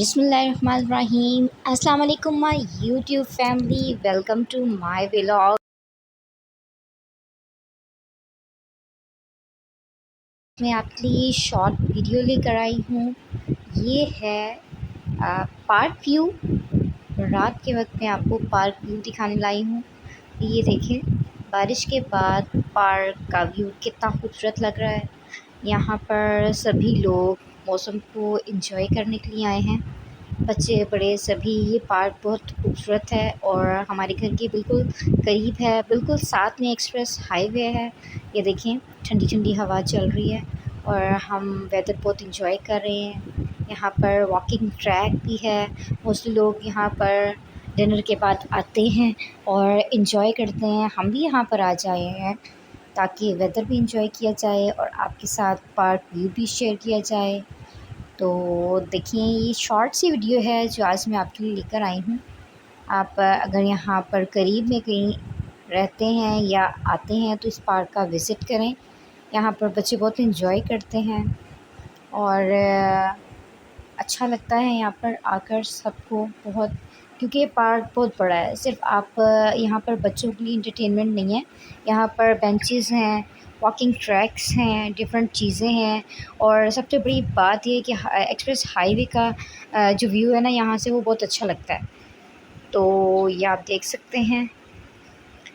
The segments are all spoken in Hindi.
बिस्मिल्लाहिर्रहमानिर्रहीम। अस्सलाम वालेकुम my YouTube family, welcome to my vlog. मैं आपके लिए शॉर्ट वीडियो लेकर आई हूँ। ये है पार्क व्यू। रात के वक्त मैं आपको पार्क व्यू दिखाने लाई हूँ। ये देखें, बारिश के बाद पार्क का व्यू कितना खूबसूरत लग रहा है। यहाँ पर सभी लोग मौसम को एंजॉय करने के लिए आए हैं, बच्चे बड़े सभी। ये पार्क बहुत खूबसूरत है और हमारे घर के बिल्कुल करीब है, बिल्कुल साथ में एक्सप्रेस हाईवे है। ये देखें, ठंडी ठंडी हवा चल रही है और हम वेदर बहुत इंजॉय कर रहे हैं। यहाँ पर वॉकिंग ट्रैक भी है। मोस्टली लोग यहाँ पर डिनर के बाद आते हैं और इन्जॉय करते हैं। हम भी यहाँ पर आ जाए हैं ताकि वेदर भी इंजॉय किया जाए और आपके साथ पार्क व्यू भी शेयर किया जाए। तो देखिए, ये शॉर्ट सी वीडियो है जो आज मैं आपके लिए लेकर आई हूँ। आप अगर यहाँ पर करीब में कहीं रहते हैं या आते हैं तो इस पार्क का विज़िट करें। यहाँ पर बच्चे बहुत एंजॉय करते हैं और अच्छा लगता है यहाँ पर आकर सबको बहुत, क्योंकि ये पार्क बहुत बड़ा है। सिर्फ आप यहाँ पर बच्चों के लिए इंटरटेनमेंट नहीं है, यहाँ पर बेंचेस हैं, वॉकिंग ट्रैक्स हैं, डिफरेंट चीज़ें हैं। और सबसे बड़ी बात ये है कि एक्सप्रेस हाईवे का जो व्यू है ना यहाँ से, वो बहुत अच्छा लगता है। तो ये आप देख सकते हैं।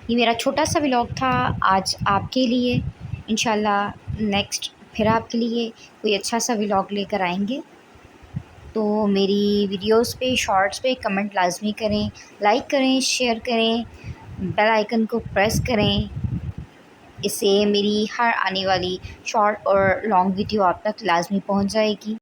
ये मेरा छोटा सा व्लॉग था आज आपके लिए। इंशाल्लाह नेक्स्ट फिर आपके लिए कोई अच्छा सा व्लॉग लेकर आएंगे। तो मेरी वीडियोस पे, शॉर्ट्स पे कमेंट लाजमी करें, लाइक करें, शेयर करें, बेल आइकन को प्रेस करें। इससे मेरी हर आने वाली शॉर्ट और लॉन्ग वीडियो आप तक लाजमी पहुंच जाएगी।